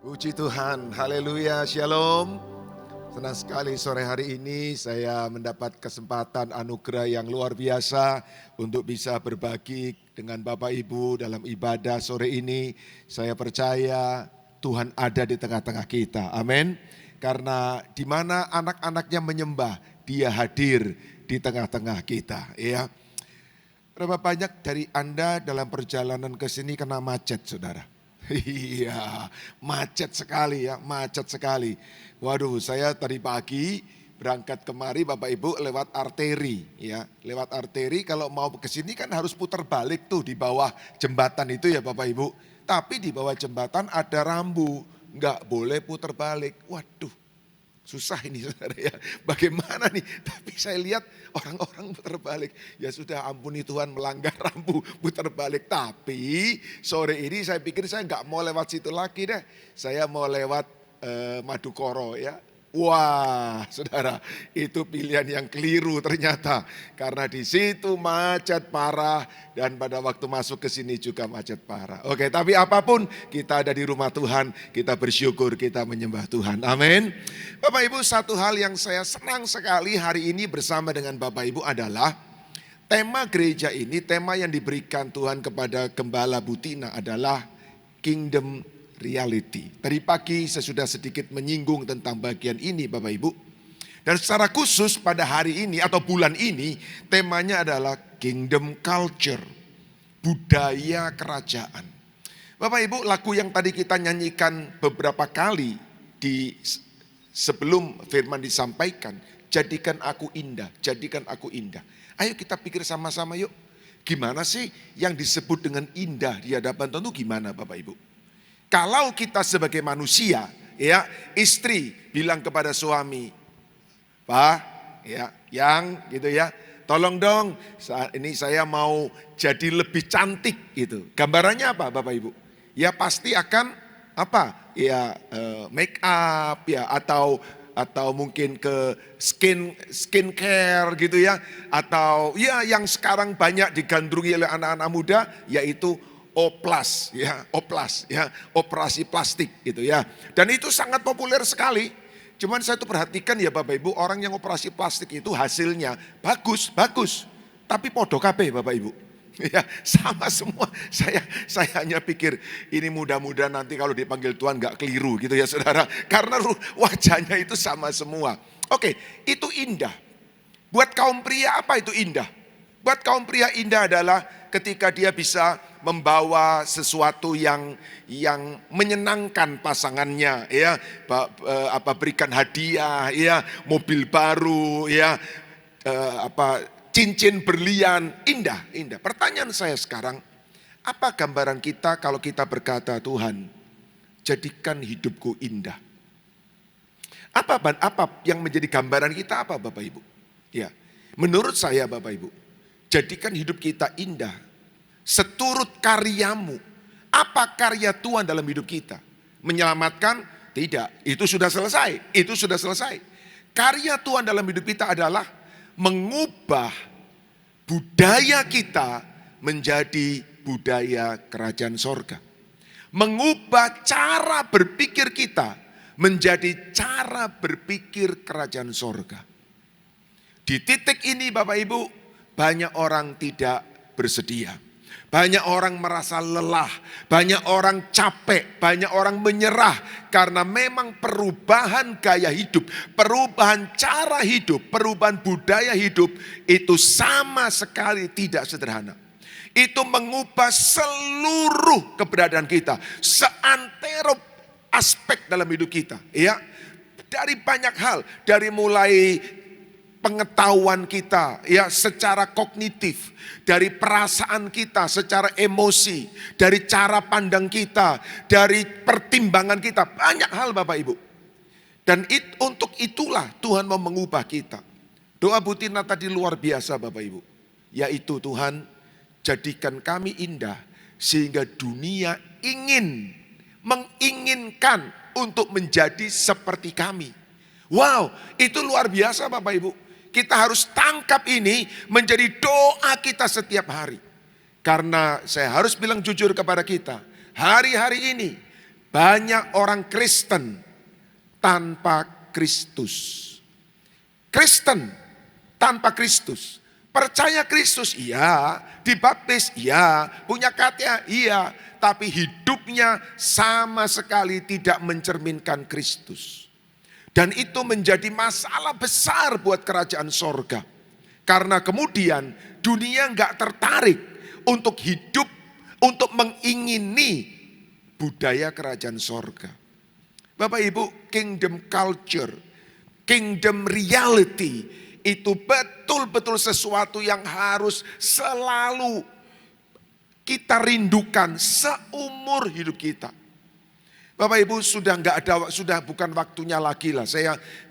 Puji Tuhan, haleluya, shalom. Senang sekali sore hari ini saya mendapat kesempatan anugerah yang luar biasa untuk bisa berbagi dengan Bapak Ibu dalam ibadah sore ini. Saya percaya Tuhan ada di tengah-tengah kita, amin. Karena di mana anak-anaknya menyembah, Dia hadir di tengah-tengah kita, ya. Berapa banyak dari Anda dalam perjalanan ke sini kena macet, saudara? Iya, macet sekali ya, macet sekali. Waduh, saya tadi pagi berangkat kemari Bapak Ibu lewat arteri ya. Lewat arteri kalau mau ke sini kan harus putar balik tuh di bawah jembatan itu ya Bapak Ibu. Tapi di bawah jembatan ada rambu, nggak boleh putar balik. Waduh, susah ini saudara ya, bagaimana nih? Tapi saya lihat orang-orang putar balik. Ya sudah, ampuni Tuhan, melanggar rambu putar balik. Tapi sore ini saya pikir saya nggak mau lewat situ lagi deh. Saya mau lewat Madukoro ya. Wah saudara, itu pilihan yang keliru ternyata. Karena di situ macet parah dan pada waktu masuk ke sini juga macet parah. Oke, tapi apapun kita ada di rumah Tuhan, kita bersyukur, kita menyembah Tuhan. Amin. Bapak Ibu, satu hal yang saya senang sekali hari ini bersama dengan Bapak Ibu adalah tema gereja ini, tema yang diberikan Tuhan kepada Gembala Butina adalah Kingdom Reality. Tadi pagi saya sudah sedikit menyinggung tentang bagian ini Bapak Ibu. Dan secara khusus pada hari ini atau bulan ini temanya adalah Kingdom Culture, budaya kerajaan. Bapak Ibu, lagu yang tadi kita nyanyikan beberapa kali di sebelum firman disampaikan, jadikan aku indah, jadikan aku indah. Ayo kita pikir sama-sama yuk. Gimana sih yang disebut dengan indah di hadapan Tuhan itu gimana Bapak Ibu? Kalau kita sebagai manusia, ya, istri bilang kepada suami, Pak, ya, yang gitu ya, tolong dong, saat ini saya mau jadi lebih cantik gitu. Gambarannya apa, Bapak Ibu? Ya pasti akan apa? Ya make up ya atau mungkin ke skincare gitu ya, atau ya yang sekarang banyak digandrungi oleh anak-anak muda yaitu oplas ya, oplas ya, operasi plastik gitu ya. Dan itu sangat populer sekali. Cuman saya tuh perhatikan ya Bapak Ibu, orang yang operasi plastik itu hasilnya bagus, tapi podo kabeh Bapak Ibu. Ya, sama semua. Saya hanya pikir ini mudah-mudahan nanti kalau dipanggil Tuhan gak keliru gitu ya Saudara. Karena wajahnya itu sama semua. Oke, itu indah. Buat kaum pria apa itu indah? Buat kaum pria indah adalah ketika dia bisa membawa sesuatu yang menyenangkan pasangannya ya, berikan hadiah ya, mobil baru ya, cincin berlian, indah. Pertanyaan saya sekarang, apa gambaran kita kalau kita berkata Tuhan, jadikan hidupku indah? Apa yang menjadi gambaran kita apa Bapak Ibu? Ya, menurut saya Bapak Ibu, jadikan hidup kita indah seturut karyamu. Apa karya Tuhan dalam hidup kita? Menyelamatkan? Tidak, itu sudah selesai. Karya Tuhan dalam hidup kita adalah mengubah budaya kita menjadi budaya kerajaan sorga. Mengubah cara berpikir kita menjadi cara berpikir kerajaan sorga. Di titik ini Bapak Ibu, banyak orang tidak bersedia. Banyak orang merasa lelah, banyak orang capek, banyak orang menyerah. Karena memang perubahan gaya hidup, perubahan cara hidup, perubahan budaya hidup itu sama sekali tidak sederhana. Itu mengubah seluruh keberadaan kita, seantero aspek dalam hidup kita. Ya, dari banyak hal, dari mulai pengetahuan kita ya secara kognitif, dari perasaan kita secara emosi, dari cara pandang kita, dari pertimbangan kita, banyak hal Bapak Ibu. Dan untuk itulah Tuhan mau mengubah kita. Doa Butina tadi luar biasa Bapak Ibu, yaitu Tuhan jadikan kami indah sehingga dunia menginginkan untuk menjadi seperti kami. Wow, itu luar biasa Bapak Ibu. Kita harus tangkap ini menjadi doa kita setiap hari. Karena saya harus bilang jujur kepada kita, hari-hari ini Banyak orang Kristen tanpa Kristus. Kristen tanpa Kristus. Percaya Kristus, iya. Dibaptis, iya. Punya KTP, iya. Tapi hidupnya sama sekali tidak mencerminkan Kristus. Dan itu menjadi masalah besar buat kerajaan sorga. Karena kemudian dunia nggak tertarik untuk hidup, untuk mengingini budaya kerajaan sorga. Bapak Ibu, kingdom culture, kingdom reality itu betul-betul sesuatu yang harus selalu kita rindukan seumur hidup kita. Bapak Ibu, sudah bukan waktunya lagi lah.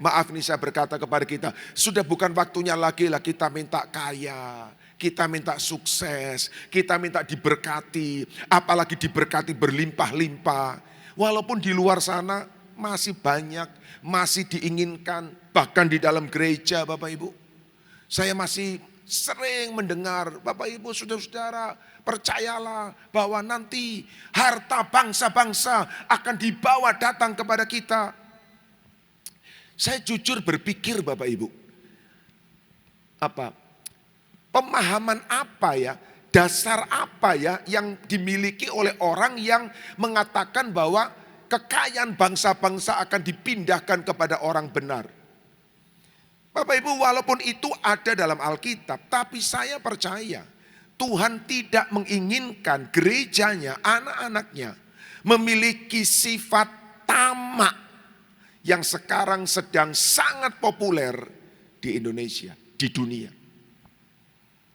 Maaf nih saya berkata kepada kita, sudah bukan waktunya lagi lah kita minta kaya, kita minta sukses, kita minta diberkati, apalagi diberkati berlimpah-limpah. Walaupun di luar sana masih banyak, masih diinginkan, bahkan di dalam gereja Bapak Ibu. Saya masih sering mendengar, Bapak Ibu, saudara-saudara, percayalah bahwa nanti harta bangsa-bangsa akan dibawa datang kepada kita. Saya jujur berpikir Bapak Ibu, pemahaman apa ya, dasar apa ya yang dimiliki oleh orang yang mengatakan bahwa kekayaan bangsa-bangsa akan dipindahkan kepada orang benar. Bapak Ibu, walaupun itu ada dalam Alkitab, tapi saya percaya Tuhan tidak menginginkan gerejanya, anak-anaknya memiliki sifat tamak yang sekarang sedang sangat populer di Indonesia, di dunia.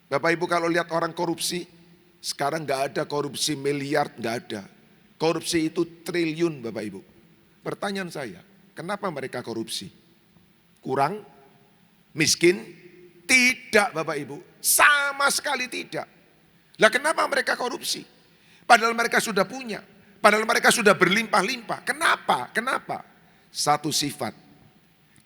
Bapak Ibu, kalau lihat orang korupsi, sekarang nggak ada korupsi miliar, nggak ada. Korupsi itu triliun Bapak Ibu. Pertanyaan saya, kenapa mereka korupsi? Kurang? Miskin? Tidak Bapak Ibu, sama sekali tidak. Lah kenapa mereka korupsi? Padahal mereka sudah punya, padahal mereka sudah berlimpah-limpah. Kenapa? Kenapa? Satu sifat,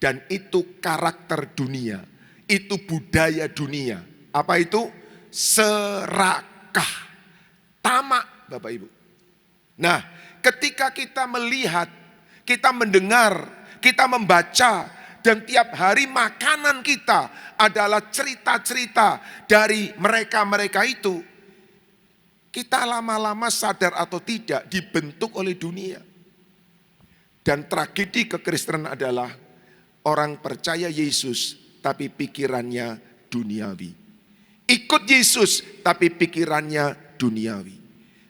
dan itu karakter dunia, itu budaya dunia. Apa itu? Serakah, tamak Bapak Ibu. Nah, ketika kita melihat, kita mendengar, kita membaca, dan tiap hari makanan kita adalah cerita-cerita dari mereka-mereka itu, kita lama-lama sadar atau tidak dibentuk oleh dunia. Dan tragedi kekristenan adalah orang percaya Yesus tapi pikirannya duniawi. Ikut Yesus tapi pikirannya duniawi.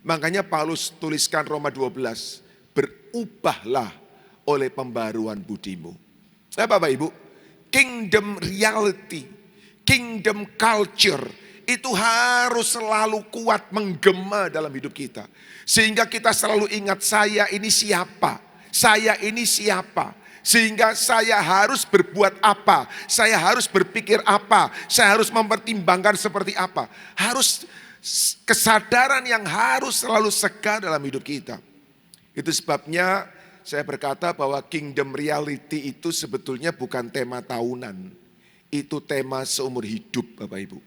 Makanya Paulus tuliskan Roma 12, berubahlah oleh pembaruan budimu. Nah Bapak Ibu, kingdom reality, kingdom culture itu harus selalu kuat menggema dalam hidup kita. Sehingga kita selalu ingat, saya ini siapa, saya ini siapa. Sehingga saya harus berbuat apa, saya harus berpikir apa, saya harus mempertimbangkan seperti apa. Harus kesadaran yang harus selalu segar dalam hidup kita. Itu sebabnya saya berkata bahwa kingdom reality itu sebetulnya bukan tema tahunan. Itu tema seumur hidup Bapak Ibu.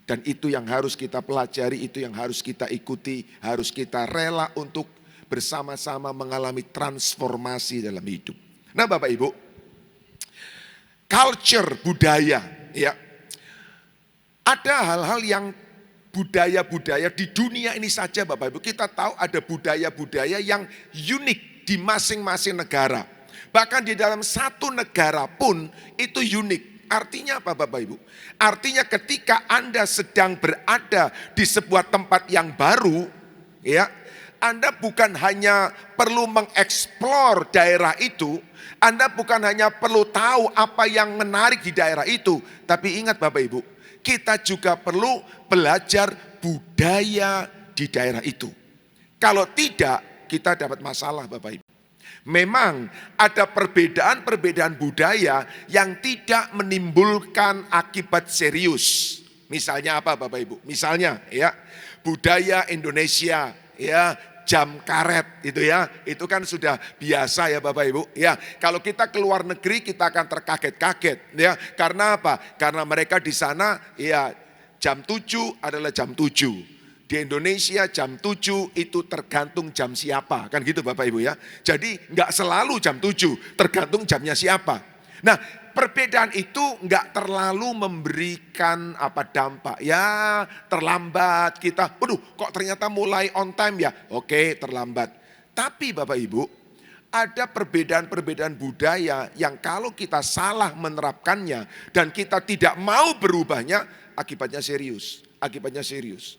Dan itu yang harus kita pelajari, itu yang harus kita ikuti, harus kita rela untuk bersama-sama mengalami transformasi dalam hidup. Nah Bapak Ibu, culture, budaya, ya. Ada hal-hal yang budaya-budaya di dunia ini saja Bapak Ibu. Kita tahu ada budaya-budaya yang unik di masing-masing negara. Bahkan di dalam satu negara pun itu unik. Artinya apa Bapak Ibu? Artinya ketika Anda sedang berada di sebuah tempat yang baru, ya, Anda bukan hanya perlu mengeksplor daerah itu, Anda bukan hanya perlu tahu apa yang menarik di daerah itu, tapi ingat Bapak Ibu, kita juga perlu belajar budaya di daerah itu. Kalau tidak, kita dapat masalah Bapak Ibu. Memang ada perbedaan-perbedaan budaya yang tidak menimbulkan akibat serius. Misalnya apa Bapak Ibu? Misalnya ya, budaya Indonesia ya, jam karet itu ya, itu kan sudah biasa ya Bapak Ibu. Ya, kalau kita keluar negeri kita akan terkaget-kaget ya. Karena apa? Karena mereka di sana ya jam 7 adalah jam 7. Di Indonesia jam 7 itu tergantung jam siapa. Kan gitu Bapak Ibu ya. Jadi nggak selalu jam 7, tergantung jamnya siapa. Nah, perbedaan itu nggak terlalu memberikan dampak. Ya terlambat kita, waduh kok ternyata mulai on time ya. Oke, terlambat. Tapi Bapak Ibu, ada perbedaan-perbedaan budaya yang kalau kita salah menerapkannya dan kita tidak mau berubahnya, akibatnya serius. Akibatnya serius.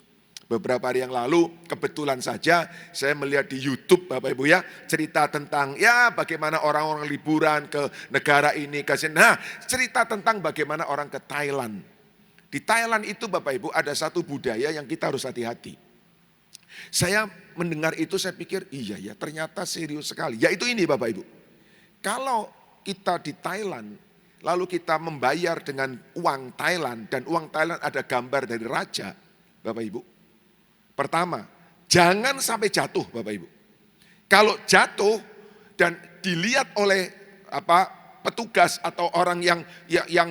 Beberapa hari yang lalu kebetulan saja saya melihat di YouTube Bapak Ibu ya, cerita tentang bagaimana orang-orang liburan ke negara ini ke sini. Nah, cerita tentang bagaimana orang ke Thailand. Di Thailand itu Bapak Ibu ada satu budaya yang kita harus hati-hati. Saya mendengar itu saya pikir iya ya ternyata serius sekali. Yaitu ini Bapak Ibu. Kalau kita di Thailand lalu kita membayar dengan uang Thailand dan uang Thailand ada gambar dari raja Bapak Ibu. Pertama, jangan sampai jatuh Bapak Ibu. Kalau jatuh dan dilihat oleh petugas atau orang yang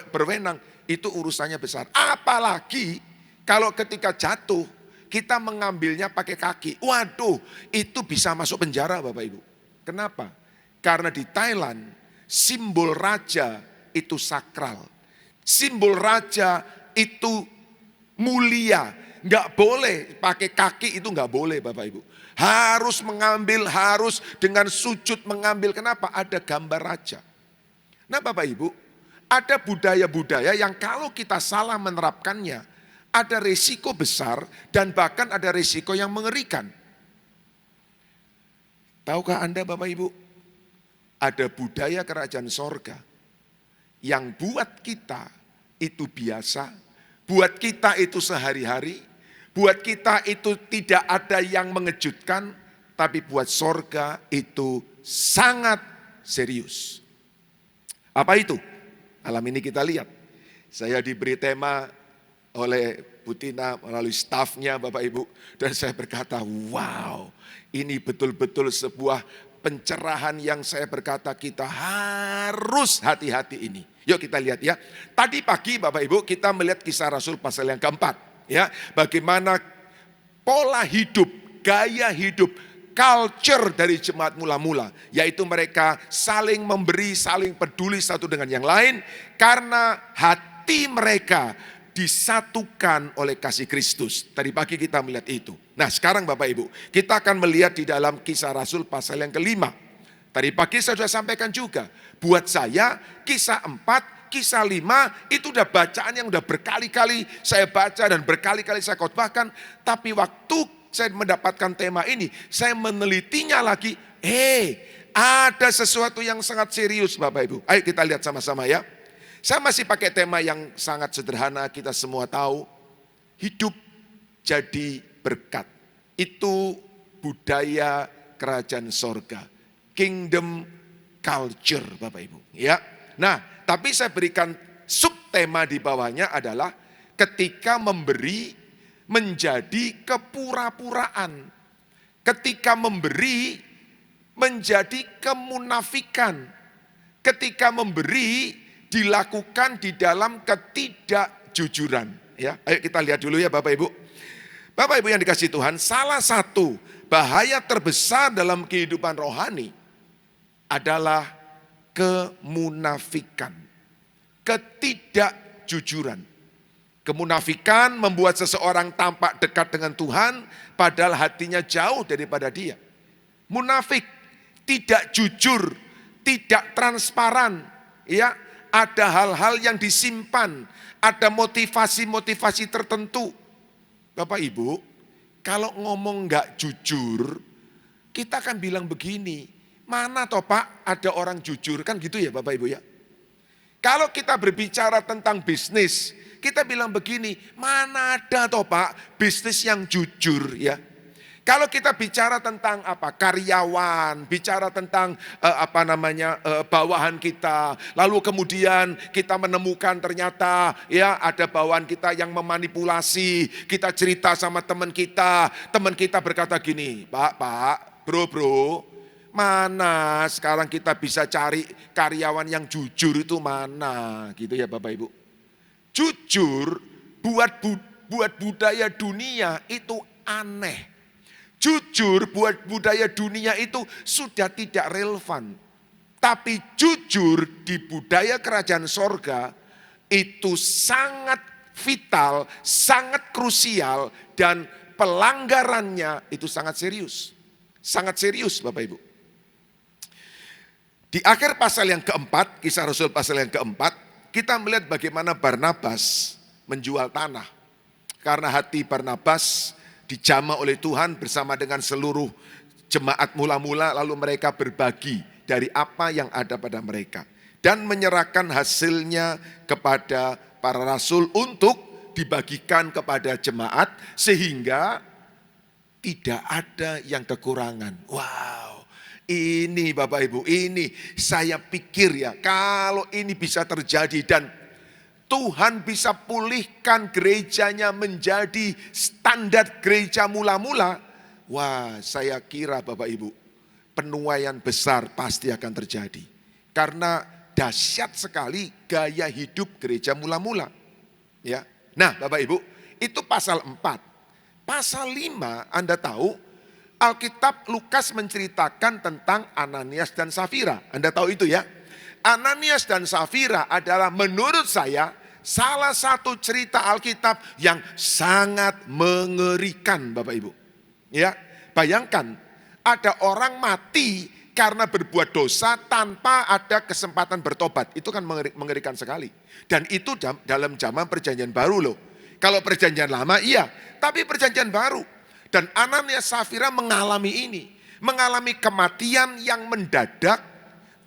berwenang itu urusannya besar. Apalagi kalau ketika jatuh kita mengambilnya pakai kaki. Waduh, itu bisa masuk penjara Bapak Ibu. Kenapa? Karena di Thailand simbol raja itu sakral. Simbol raja itu mulia. Nggak boleh pakai kaki, itu nggak boleh Bapak Ibu. Harus mengambil, harus dengan sujud mengambil. Kenapa? Ada gambar raja. Nah Bapak Ibu, ada budaya-budaya yang kalau kita salah menerapkannya, ada resiko besar dan bahkan ada resiko yang mengerikan. Tahukah Anda Bapak Ibu? Ada budaya kerajaan sorga yang buat kita itu biasa, buat kita itu sehari-hari, buat kita itu tidak ada yang mengejutkan, tapi buat sorga itu sangat serius. Apa itu? Malam ini kita lihat. Saya diberi tema oleh Bu Tina melalui stafnya Bapak Ibu. Dan saya berkata, wow, ini betul-betul sebuah pencerahan yang saya berkata kita harus hati-hati ini. Yuk kita lihat ya. Tadi pagi Bapak Ibu kita melihat Kisah Rasul pasal yang keempat. Ya, bagaimana pola hidup, gaya hidup, culture dari jemaat mula-mula. Yaitu mereka saling memberi, saling peduli satu dengan yang lain. Karena hati mereka disatukan oleh kasih Kristus. Tadi pagi kita melihat itu. Nah sekarang Bapak Ibu, kita akan melihat di dalam Kisah Rasul pasal yang kelima. Tadi pagi saya sudah sampaikan juga. Buat saya Kisah 4, Kisah 5 itu udah bacaan yang udah berkali-kali saya baca dan berkali-kali saya khotbahkan. Tapi waktu saya mendapatkan tema ini, saya menelitinya lagi. Ada sesuatu yang sangat serius Bapak Ibu. Ayo kita lihat sama-sama ya. Saya masih pakai tema yang sangat sederhana, kita semua tahu. Hidup jadi berkat. Itu budaya kerajaan sorga. Kingdom culture Bapak Ibu. Ya. Nah, tapi saya berikan subtema di bawahnya adalah ketika memberi menjadi kepura-puraan. Ketika memberi menjadi kemunafikan. Ketika memberi dilakukan di dalam ketidakjujuran. Ya, ayo kita lihat dulu ya Bapak Ibu. Bapak Ibu yang dikasihi Tuhan, salah satu bahaya terbesar dalam kehidupan rohani adalah kemunafikan, ketidakjujuran. Kemunafikan membuat seseorang tampak dekat dengan Tuhan, padahal hatinya jauh daripada Dia. Munafik, tidak jujur, tidak transparan, ya. Ada hal-hal yang disimpan, ada motivasi-motivasi tertentu. Bapak Ibu, kalau ngomong nggak jujur, kita akan bilang begini, mana toh Pak ada orang jujur, kan gitu ya Bapak Ibu ya. Kalau kita berbicara tentang bisnis, kita bilang begini, mana ada toh Pak bisnis yang jujur ya. Kalau kita bicara tentang karyawan, bicara tentang bawahan kita, lalu kemudian kita menemukan ternyata ya ada bawahan kita yang memanipulasi, kita cerita sama teman kita berkata gini, Pak, bro, mana sekarang kita bisa cari karyawan yang jujur itu mana, gitu ya Bapak Ibu. Jujur buat buat budaya dunia itu aneh. Jujur buat budaya dunia itu sudah tidak relevan. Tapi jujur di budaya kerajaan sorga itu sangat vital, sangat krusial, dan pelanggarannya itu sangat serius. Sangat serius Bapak Ibu. Di akhir pasal yang keempat, Kisah Rasul pasal yang keempat, kita melihat bagaimana Barnabas menjual tanah. Karena hati Barnabas dijamah oleh Tuhan bersama dengan seluruh jemaat mula-mula, lalu mereka berbagi dari apa yang ada pada mereka. Dan menyerahkan hasilnya kepada para rasul untuk dibagikan kepada jemaat sehingga tidak ada yang kekurangan. Wow, ini Bapak Ibu, ini saya pikir ya, kalau ini bisa terjadi dan Tuhan bisa pulihkan gerejanya menjadi standar gereja mula-mula. Wah, saya kira Bapak Ibu, penuaian besar pasti akan terjadi. Karena dahsyat sekali gaya hidup gereja mula-mula. Ya. Nah Bapak Ibu, itu pasal 4. Pasal 5 Anda tahu, Alkitab Lukas menceritakan tentang Ananias dan Safira. Anda tahu itu ya. Ananias dan Safira adalah menurut saya salah satu cerita Alkitab yang sangat mengerikan Bapak Ibu. Ya, bayangkan ada orang mati karena berbuat dosa tanpa ada kesempatan bertobat. Itu kan mengerikan sekali. Dan itu dalam zaman perjanjian baru loh. Kalau perjanjian lama iya, tapi perjanjian baru. Dan Ananias Safira mengalami ini. Mengalami kematian yang mendadak,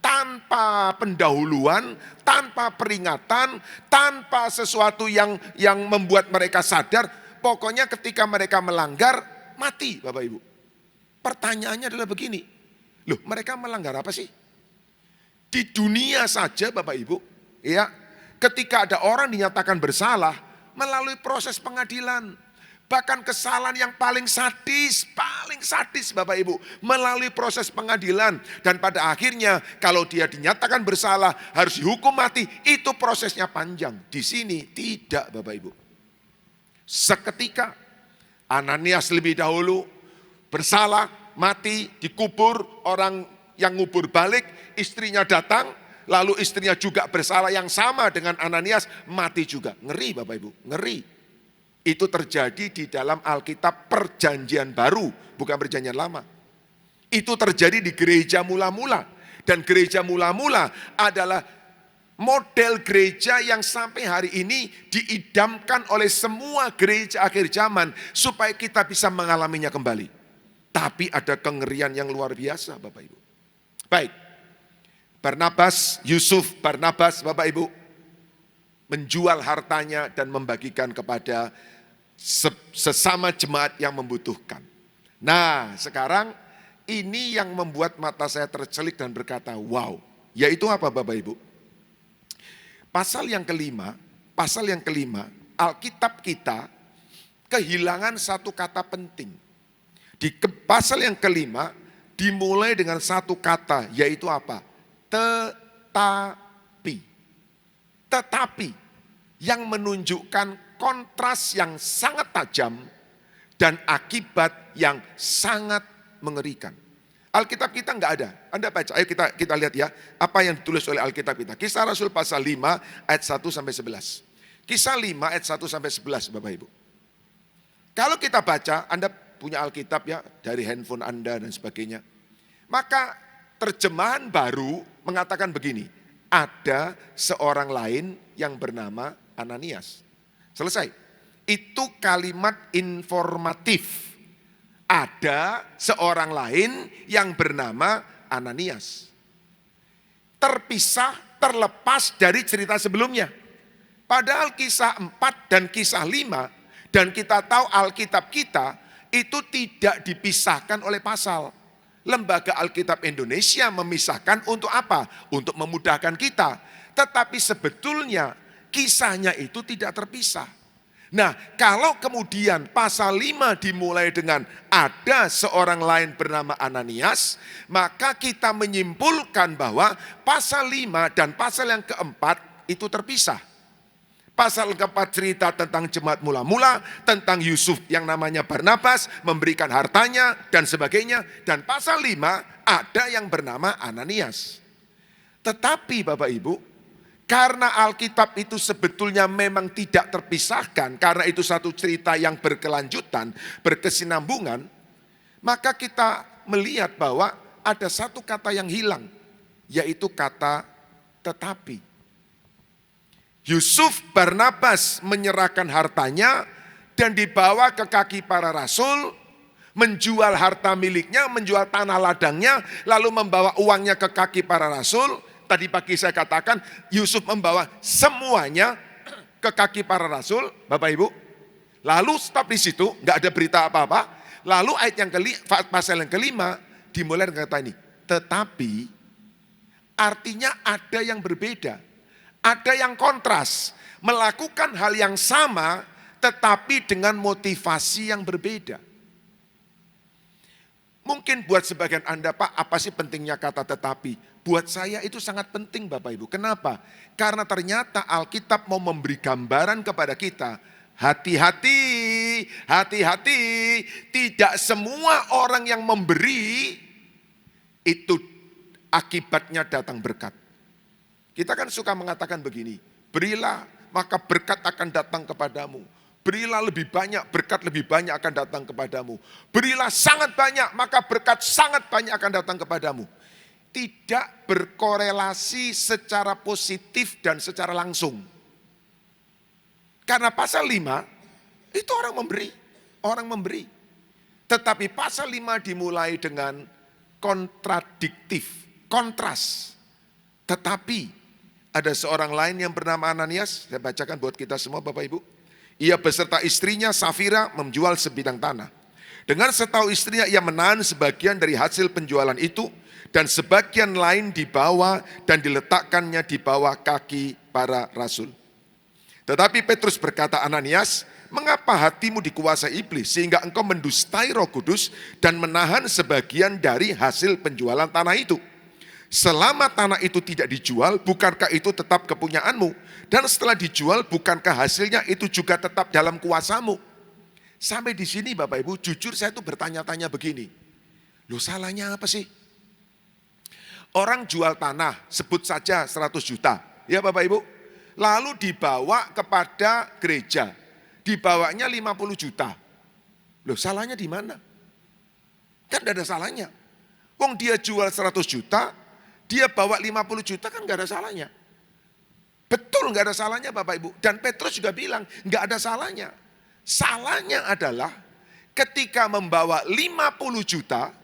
tanpa pendahuluan, tanpa peringatan, tanpa sesuatu yang membuat mereka sadar. Pokoknya ketika mereka melanggar, mati Bapak Ibu. Pertanyaannya adalah begini, loh mereka melanggar apa sih? Di dunia saja Bapak Ibu, ya, ketika ada orang dinyatakan bersalah melalui proses pengadilan. Bahkan kesalahan yang paling sadis Bapak Ibu, melalui proses pengadilan. Dan pada akhirnya kalau dia dinyatakan bersalah harus dihukum mati, itu prosesnya panjang. Di sini tidak Bapak Ibu. Seketika Ananias lebih dahulu bersalah, mati, dikubur, orang yang ngubur balik, istrinya datang, lalu istrinya juga bersalah yang sama dengan Ananias, mati juga. Ngeri Bapak Ibu, ngeri. Itu terjadi di dalam Alkitab perjanjian baru, bukan perjanjian lama. Itu terjadi di gereja mula-mula. Dan gereja mula-mula adalah model gereja yang sampai hari ini diidamkan oleh semua gereja akhir zaman supaya kita bisa mengalaminya kembali. Tapi ada kengerian yang luar biasa Bapak Ibu. Baik, Yusuf Barnabas Bapak Ibu menjual hartanya dan membagikan kepada sesama jemaat yang membutuhkan. Nah sekarang ini yang membuat mata saya tercelik dan berkata wow. Yaitu apa Bapak Ibu? Pasal yang kelima, Alkitab kita kehilangan satu kata penting. Di pasal yang kelima dimulai dengan satu kata, yaitu apa? Tetapi. Tetapi yang menunjukkan kontras yang sangat tajam dan akibat yang sangat mengerikan. Alkitab kita enggak ada. Anda baca, ayo kita lihat ya, apa yang ditulis oleh Alkitab kita. Kisah Rasul pasal 5 ayat 1 sampai 11. Kisah 5 ayat 1 sampai 11 Bapak Ibu. Kalau kita baca, Anda punya Alkitab ya, dari handphone Anda dan sebagainya. Maka terjemahan baru mengatakan begini, ada seorang lain yang bernama Ananias. Selesai. Itu kalimat informatif. Ada seorang lain yang bernama Ananias. Terpisah, terlepas dari cerita sebelumnya. Padahal kisah 4 dan kisah 5, dan kita tahu Alkitab kita itu tidak dipisahkan oleh pasal. Lembaga Alkitab Indonesia memisahkan untuk apa? Untuk memudahkan kita. Tetapi sebetulnya kisahnya itu tidak terpisah. Nah, kalau kemudian pasal 5 dimulai dengan ada seorang lain bernama Ananias, maka kita menyimpulkan bahwa pasal 5 dan pasal yang keempat itu terpisah. Pasal keempat cerita tentang jemaat mula-mula, tentang Yusuf yang namanya Barnabas, memberikan hartanya dan sebagainya. Dan pasal 5 ada yang bernama Ananias. Tetapi Bapak Ibu, karena Alkitab itu sebetulnya memang tidak terpisahkan, karena itu satu cerita yang berkelanjutan, berkesinambungan, maka kita melihat bahwa ada satu kata yang hilang, yaitu kata tetapi. Yusuf Barnabas menyerahkan hartanya dan dibawa ke kaki para rasul, menjual harta miliknya, menjual tanah ladangnya, lalu membawa uangnya ke kaki para rasul. Tadi pagi saya katakan Yusuf membawa semuanya ke kaki para rasul, Bapak Ibu. Lalu stop di situ, nggak ada berita apa-apa. Lalu ayat yang pasal yang kelima dimulai dengan kata ini, tetapi artinya ada yang berbeda. Ada yang kontras, melakukan hal yang sama tetapi dengan motivasi yang berbeda. Mungkin buat sebagian Anda, Pak, apa sih pentingnya kata tetapi? Buat saya itu sangat penting Bapak Ibu. Kenapa? Karena ternyata Alkitab mau memberi gambaran kepada kita. Hati-hati, hati-hati. Tidak semua orang yang memberi itu akibatnya datang berkat. Kita kan suka mengatakan begini, berilah maka berkat akan datang kepadamu. Berilah lebih banyak, berkat lebih banyak akan datang kepadamu. Berilah sangat banyak, maka berkat sangat banyak akan datang kepadamu. Tidak berkorelasi secara positif dan secara langsung. Karena pasal 5, itu orang memberi. Tetapi pasal 5 dimulai dengan kontradiktif, kontras. Tetapi ada seorang lain yang bernama Ananias, saya bacakan buat kita semua Bapak Ibu. Ia beserta istrinya Safira menjual sebidang tanah. Dengan setahu istrinya ia menahan sebagian dari hasil penjualan itu dan sebagian lain dibawa dan diletakkannya di bawah kaki para rasul. Tetapi Petrus berkata, Ananias, mengapa hatimu dikuasai iblis sehingga engkau mendustai Roh Kudus dan menahan sebagian dari hasil penjualan tanah itu? Selama tanah itu tidak dijual, bukankah itu tetap kepunyaanmu? Dan setelah dijual, bukankah hasilnya itu juga tetap dalam kuasamu? Sampai di sini Bapak Ibu, jujur saya tuh bertanya-tanya begini. Loh salahnya apa sih? Orang jual tanah, sebut saja 100 juta. Ya Bapak Ibu. Lalu dibawa kepada gereja. Dibawanya 50 juta. Loh salahnya di mana? Kan tidak ada salahnya. Wong dia jual 100 juta, dia bawa 50 juta kan gak ada salahnya. Betul gak ada salahnya Bapak Ibu. Dan Petrus juga bilang gak ada salahnya. Salahnya adalah ketika membawa 50 juta,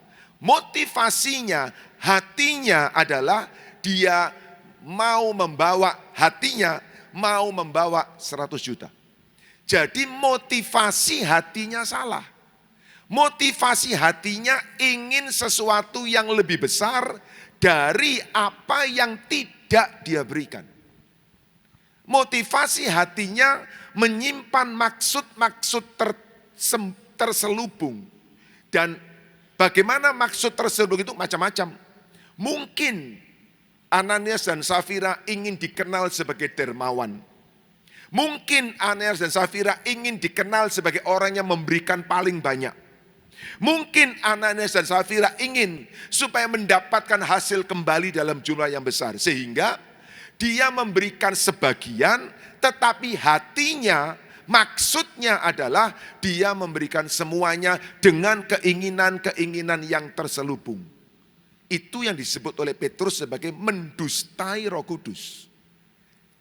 motivasinya, hatinya adalah dia mau membawa hatinya, mau membawa 100 juta. Jadi motivasi hatinya salah. Motivasi hatinya ingin sesuatu yang lebih besar dari apa yang tidak dia berikan. Motivasi hatinya menyimpan maksud-maksud terselubung. Dan bagaimana maksud terselubung itu macam-macam. Mungkin Ananias dan Safira ingin dikenal sebagai dermawan. Mungkin Ananias dan Safira ingin dikenal sebagai orang yang memberikan paling banyak. Mungkin Ananias dan Safira ingin supaya mendapatkan hasil kembali dalam jumlah yang besar. Sehingga dia memberikan sebagian, tetapi hatinya, maksudnya adalah dia memberikan semuanya dengan keinginan-keinginan yang terselubung. Itu yang disebut oleh Petrus sebagai mendustai Roh Kudus.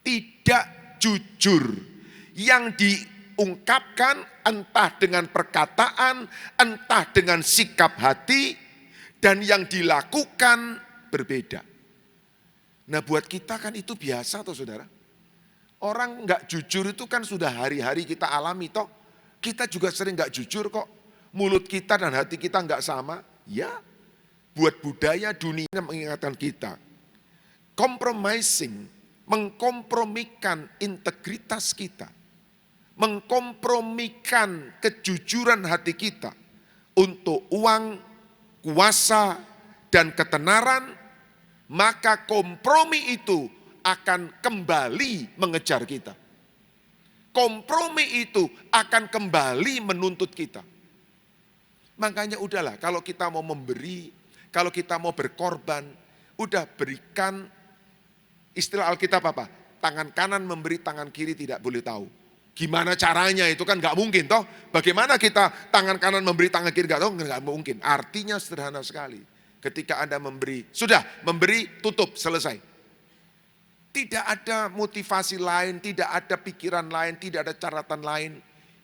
Tidak jujur. Yang diungkapkan entah dengan perkataan, entah dengan sikap hati, dan yang dilakukan berbeda. Nah buat kita kan itu biasa toh saudara. Orang nggak jujur itu kan sudah hari-hari kita alami toh. Kita juga sering nggak jujur kok. Mulut kita dan hati kita nggak sama. Ya, buat budaya dunia mengingatkan kita. Compromising, mengkompromikan integritas kita. Mengkompromikan kejujuran hati kita untuk uang, kuasa, dan ketenaran, maka kompromi itu akan kembali mengejar kita. Kompromi itu akan kembali menuntut kita. Makanya udahlah, kalau kita mau memberi, kalau kita mau berkorban, udah berikan, istilah Alkitab apa? Tangan kanan memberi, tangan kiri tidak boleh tahu. Gimana caranya itu kan nggak mungkin toh. Bagaimana kita tangan kanan memberi, tangan kiri nggak tahu, nggak mungkin. Artinya sederhana sekali. Ketika Anda memberi, sudah memberi, tutup, selesai. Tidak ada motivasi lain, tidak ada pikiran lain, tidak ada catatan lain.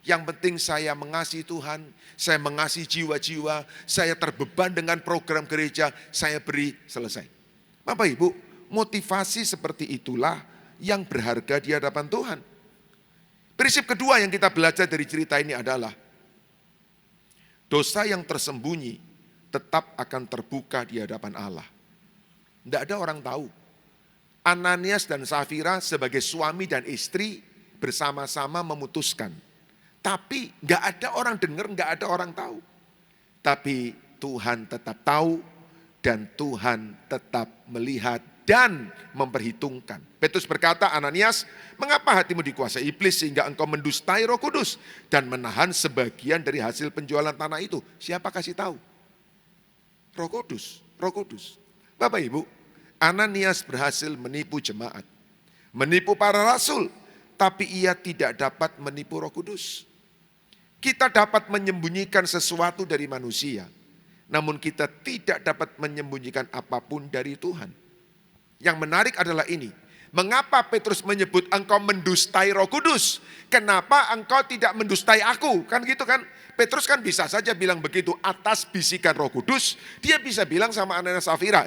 Yang penting saya mengasihi Tuhan, saya mengasihi jiwa-jiwa, saya terbeban dengan program gereja, saya beri, selesai. Bapak Ibu, motivasi seperti itulah yang berharga di hadapan Tuhan. Prinsip kedua yang kita belajar dari cerita ini adalah dosa yang tersembunyi tetap akan terbuka di hadapan Allah. Tidak ada orang tahu. Ananias dan Safira sebagai suami dan istri bersama-sama memutuskan. Tapi nggak ada orang dengar, nggak ada orang tahu. Tapi Tuhan tetap tahu dan Tuhan tetap melihat dan memperhitungkan. Petrus berkata, Ananias, mengapa hatimu dikuasai iblis sehingga engkau mendustai Roh Kudus dan menahan sebagian dari hasil penjualan tanah itu? Siapa kasih tahu? Roh Kudus, Roh Kudus. Bapak Ibu, Ananias berhasil menipu jemaat, menipu para rasul, tapi ia tidak dapat menipu Roh Kudus. Kita dapat menyembunyikan sesuatu dari manusia, namun kita tidak dapat menyembunyikan apapun dari Tuhan. Yang menarik adalah ini, mengapa Petrus menyebut engkau mendustai Roh Kudus? Kenapa engkau tidak mendustai aku? Kan gitu kan? Petrus kan bisa saja bilang begitu atas bisikan Roh Kudus. Dia bisa bilang sama Ananias Safira,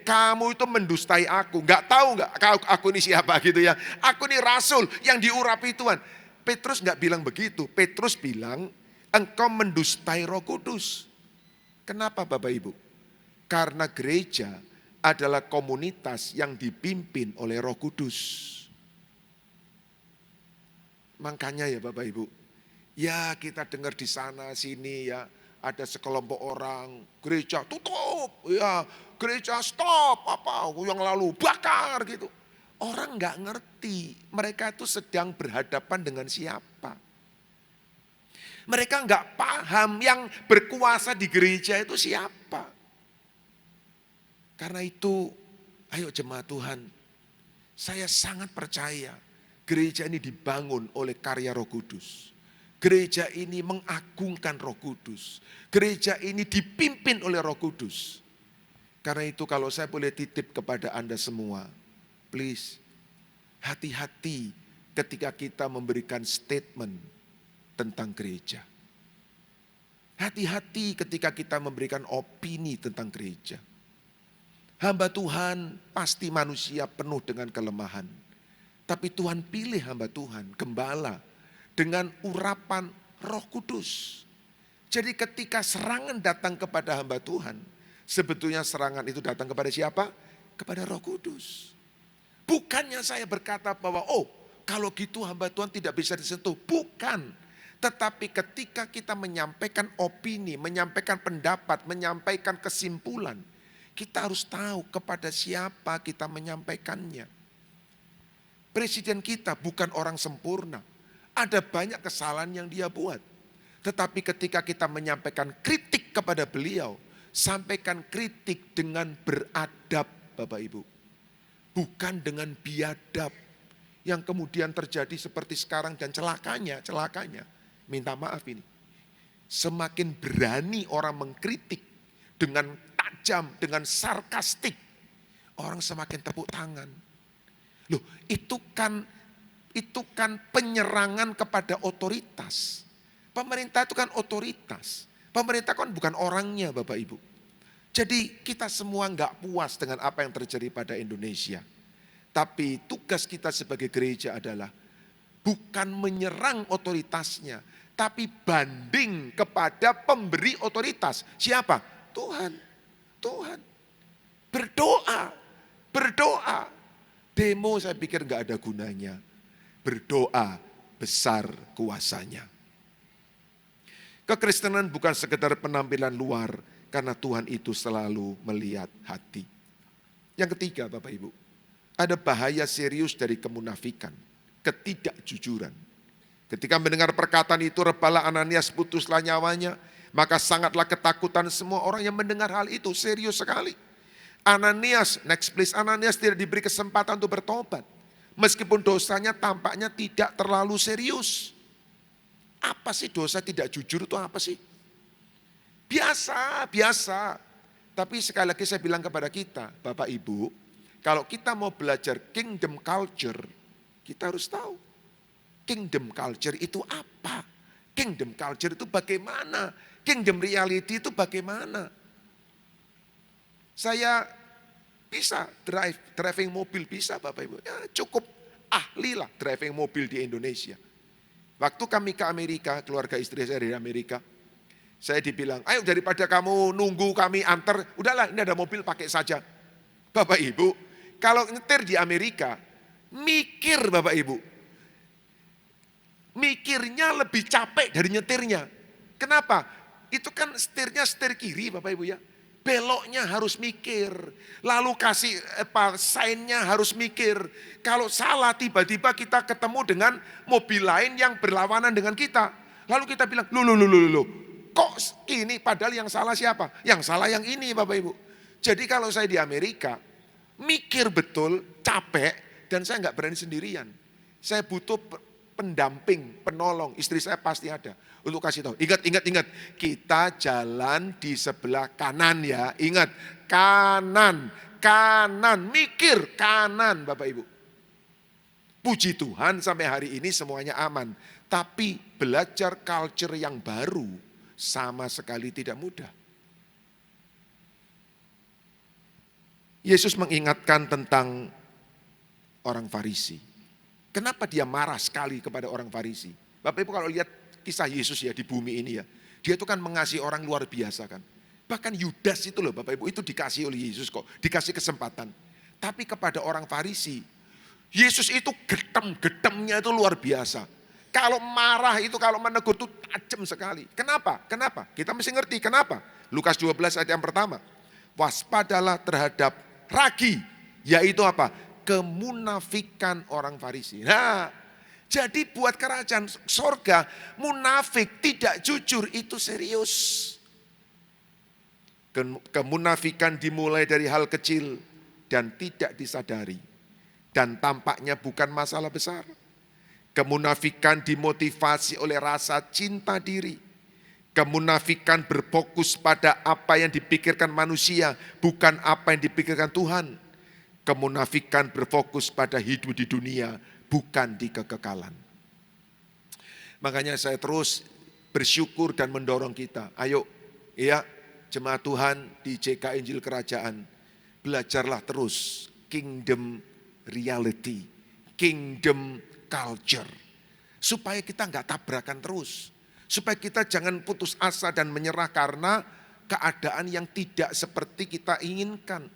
kamu itu mendustai aku. Gak tahu gak aku ini siapa gitu ya. Aku ini rasul yang diurapi Tuhan. Petrus gak bilang begitu. Petrus bilang engkau mendustai Roh Kudus. Kenapa Bapak Ibu? Karena gereja adalah komunitas yang dipimpin oleh Roh Kudus. Makanya ya Bapak Ibu, ya kita dengar di sana sini ya, ada sekelompok orang, gereja tutup, ya gereja stop, apa yang lalu bakar gitu. Orang nggak ngerti, mereka itu sedang berhadapan dengan siapa. Mereka nggak paham yang berkuasa di gereja itu siapa. Karena itu, ayo jemaat Tuhan, saya sangat percaya gereja ini dibangun oleh karya Roh Kudus. Gereja ini mengagungkan Roh Kudus. Gereja ini dipimpin oleh Roh Kudus. Karena itu kalau saya boleh titip kepada Anda semua, please, hati-hati ketika kita memberikan statement tentang gereja. Hati-hati ketika kita memberikan opini tentang gereja. Hamba Tuhan pasti manusia penuh dengan kelemahan. Tapi Tuhan pilih hamba Tuhan, gembala, dengan urapan Roh Kudus. Jadi ketika serangan datang kepada hamba Tuhan, sebetulnya serangan itu datang kepada siapa? Kepada Roh Kudus. Bukannya saya berkata bahwa kalau gitu hamba Tuhan tidak bisa disentuh. Bukan. Tetapi ketika kita menyampaikan opini, menyampaikan pendapat, menyampaikan kesimpulan, kita harus tahu kepada siapa kita menyampaikannya. Presiden kita bukan orang sempurna. Ada banyak kesalahan yang dia buat. Tetapi ketika kita menyampaikan kritik kepada beliau, sampaikan kritik dengan beradab Bapak Ibu. Bukan dengan biadab. Yang kemudian terjadi seperti sekarang dan celakanya. Minta maaf ini. Semakin berani orang mengkritik dengan tajam, dengan sarkastik. Orang semakin tepuk tangan. Loh, itu kan penyerangan kepada otoritas. Pemerintah itu kan otoritas. Pemerintah kan bukan orangnya Bapak Ibu. Jadi kita semua nggak puas dengan apa yang terjadi pada Indonesia. Tapi tugas kita sebagai gereja adalah bukan menyerang otoritasnya. Tapi banding kepada pemberi otoritas. Siapa? Tuhan. Berdoa. Demo saya pikir nggak ada gunanya. Berdoa besar kuasanya. Kekristenan bukan sekedar penampilan luar, karena Tuhan itu selalu melihat hati. Yang ketiga Bapak Ibu, ada bahaya serius dari kemunafikan, ketidakjujuran. Ketika mendengar perkataan itu, rebalah Ananias, putuslah nyawanya. Maka sangatlah ketakutan semua orang yang mendengar hal itu, serius sekali. Ananias, next please, Ananias tidak diberi kesempatan untuk bertobat. Meskipun dosanya tampaknya tidak terlalu serius. Apa sih dosa tidak jujur itu apa sih? Biasa. Tapi sekali lagi saya bilang kepada kita, Bapak Ibu, kalau kita mau belajar kingdom culture, kita harus tahu kingdom culture itu apa? Kingdom culture itu bagaimana? Kingdom reality itu bagaimana? Saya bisa driving mobil bisa Bapak Ibu. Ya, cukup ahli lah driving mobil di Indonesia. Waktu kami ke Amerika, keluarga istri saya dari Amerika, saya dibilang, ayo daripada kamu nunggu kami antar, udahlah ini ada mobil pakai saja. Bapak Ibu, kalau nyetir di Amerika, mikir Bapak Ibu. Mikirnya lebih capek dari nyetirnya. Kenapa? Itu kan setir kiri Bapak Ibu ya. Beloknya harus mikir. Lalu kasih sainnya harus mikir. Kalau salah tiba-tiba kita ketemu dengan mobil lain yang berlawanan dengan kita. Lalu kita bilang, loh. Kok ini padahal yang salah siapa? Yang salah yang ini Bapak Ibu. Jadi kalau saya di Amerika, mikir betul, capek, dan saya nggak berani sendirian. Saya butuh pendamping, penolong, istri saya pasti ada. Untuk kasih tahu, ingat, kita jalan di sebelah kanan ya. Ingat, kanan, mikir kanan Bapak Ibu. Puji Tuhan sampai hari ini semuanya aman. Tapi belajar culture yang baru sama sekali tidak mudah. Yesus mengingatkan tentang orang Farisi. Kenapa dia marah sekali kepada orang Farisi? Bapak Ibu kalau lihat kisah Yesus ya di bumi ini ya. Dia itu kan mengasihi orang luar biasa kan. Bahkan Yudas itu loh Bapak Ibu itu dikasih oleh Yesus kok. Dikasih kesempatan. Tapi kepada orang Farisi, Yesus itu getem-getemnya itu luar biasa. Kalau marah itu, kalau menegur itu tajam sekali. Kenapa? Kita mesti ngerti kenapa. Lukas 12 ayat yang pertama. Waspadalah terhadap ragi. Yaitu apa? Kemunafikan orang Farisi. Nah, jadi buat kerajaan sorga, munafik tidak jujur itu serius. Kemunafikan dimulai dari hal kecil dan tidak disadari. Dan tampaknya bukan masalah besar. Kemunafikan dimotivasi oleh rasa cinta diri. Kemunafikan berfokus pada apa yang dipikirkan manusia, bukan apa yang dipikirkan Tuhan. Kemunafikan berfokus pada hidup di dunia, bukan di kekekalan. Makanya saya terus bersyukur dan mendorong kita. Ayo, ya, jemaat Tuhan di JK Injil Kerajaan, belajarlah terus kingdom reality, kingdom culture. Supaya kita nggak tabrakan terus. Supaya kita jangan putus asa dan menyerah karena keadaan yang tidak seperti kita inginkan.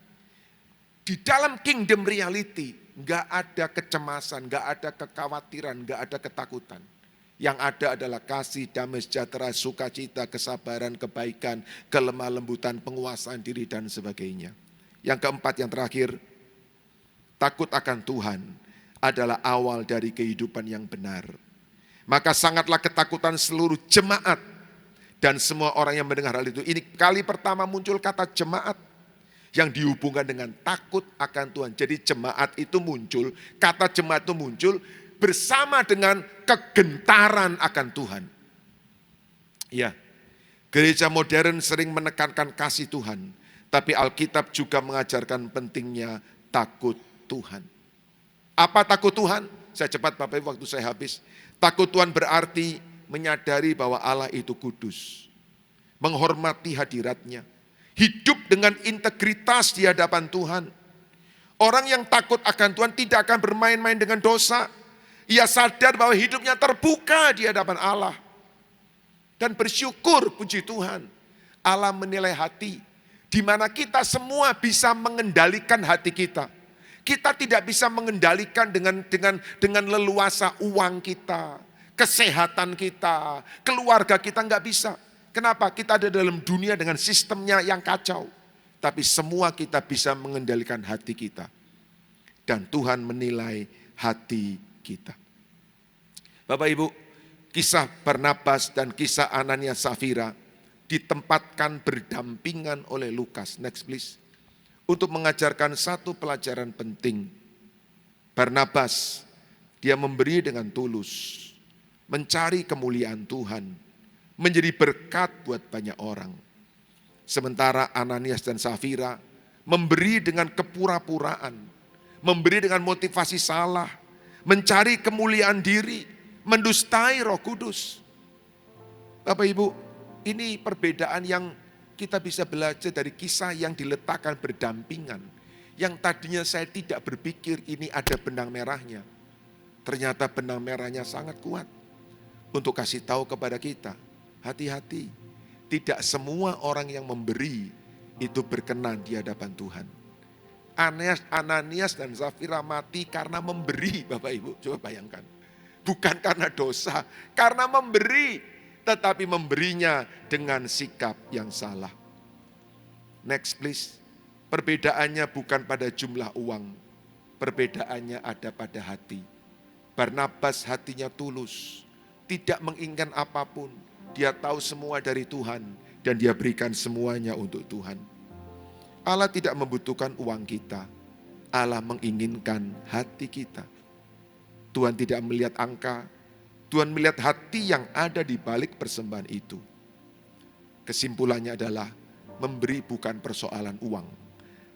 Di dalam kingdom reality, nggak ada kecemasan, nggak ada kekhawatiran, nggak ada ketakutan. Yang ada adalah kasih, damai sejahtera, sukacita, kesabaran, kebaikan, kelemah lembutan, penguasaan diri dan sebagainya. Yang keempat, yang terakhir, takut akan Tuhan adalah awal dari kehidupan yang benar. Maka sangatlah ketakutan seluruh jemaat dan semua orang yang mendengar hal itu. Ini kali pertama muncul kata jemaat yang dihubungkan dengan takut akan Tuhan. Jadi jemaat itu muncul, kata jemaat itu muncul bersama dengan kegentaran akan Tuhan. Ya, gereja modern sering menekankan kasih Tuhan, tapi Alkitab juga mengajarkan pentingnya takut Tuhan. Apa takut Tuhan? Saya cepat Bapak Ibu waktu saya habis. Takut Tuhan berarti menyadari bahwa Allah itu kudus. Menghormati hadiratnya. Hidup dengan integritas di hadapan Tuhan. Orang yang takut akan Tuhan tidak akan bermain-main dengan dosa. Ia sadar bahwa hidupnya terbuka di hadapan Allah. Dan bersyukur puji Tuhan. Allah menilai hati. Di mana kita semua bisa mengendalikan hati kita. Kita tidak bisa mengendalikan dengan leluasa uang kita, kesehatan kita, keluarga kita nggak bisa. Kenapa? Kita ada dalam dunia dengan sistemnya yang kacau. Tapi semua kita bisa mengendalikan hati kita. Dan Tuhan menilai hati kita. Bapak Ibu, Kisah Barnabas dan kisah Ananias Safira ditempatkan berdampingan oleh Lukas. Next please. Untuk mengajarkan satu pelajaran penting. Barnabas, dia memberi dengan tulus, mencari kemuliaan Tuhan, menjadi berkat buat banyak orang. Sementara Ananias dan Safira memberi dengan kepura-puraan, memberi dengan motivasi salah, mencari kemuliaan diri, mendustai Roh Kudus. Bapak Ibu, ini perbedaan yang kita bisa belajar dari kisah yang diletakkan berdampingan. Yang tadinya saya tidak berpikir ini ada benang merahnya. Ternyata benang merahnya sangat kuat. Untuk kasih tahu kepada kita, hati-hati. Tidak semua orang yang memberi itu berkenan di hadapan Tuhan. Ananias dan Safira mati karena memberi, Bapak Ibu. Coba bayangkan. Bukan karena dosa, karena memberi. Tetapi memberinya dengan sikap yang salah. Next please. Perbedaannya bukan pada jumlah uang. Perbedaannya ada pada hati. Barnabas hatinya tulus. Tidak menginginkan apapun. Dia tahu semua dari Tuhan. Dan dia berikan semuanya untuk Tuhan. Allah tidak membutuhkan uang kita. Allah menginginkan hati kita. Tuhan tidak melihat angka. Tuhan melihat hati yang ada di balik persembahan itu. Kesimpulannya adalah memberi bukan persoalan uang.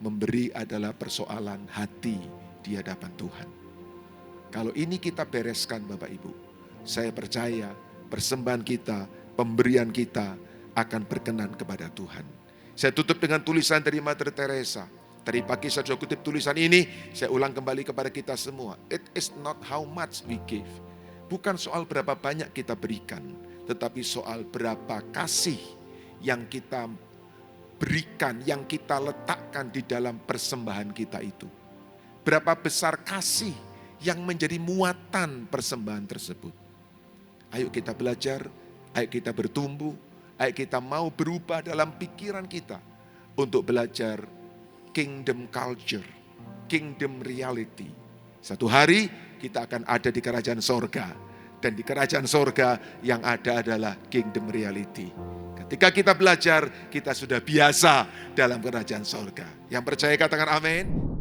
Memberi adalah persoalan hati di hadapan Tuhan. Kalau ini kita bereskan Bapak Ibu, saya percaya persembahan kita, pemberian kita akan berkenan kepada Tuhan. Saya tutup dengan tulisan dari Mother Teresa. Tadi pagi saya sudah kutip tulisan ini, saya ulang kembali kepada kita semua. It is not how much we give. Bukan soal berapa banyak kita berikan, tetapi soal berapa kasih yang kita berikan, yang kita letakkan di dalam persembahan kita itu. Berapa besar kasih yang menjadi muatan persembahan tersebut. Ayo kita belajar, ayo kita bertumbuh, ayo kita mau berubah dalam pikiran kita untuk belajar kingdom culture, kingdom reality. Satu hari kita akan ada di kerajaan sorga. Dan di kerajaan sorga yang ada adalah kingdom reality. Ketika kita belajar, kita sudah biasa dalam kerajaan sorga. Yang percaya katakan amin.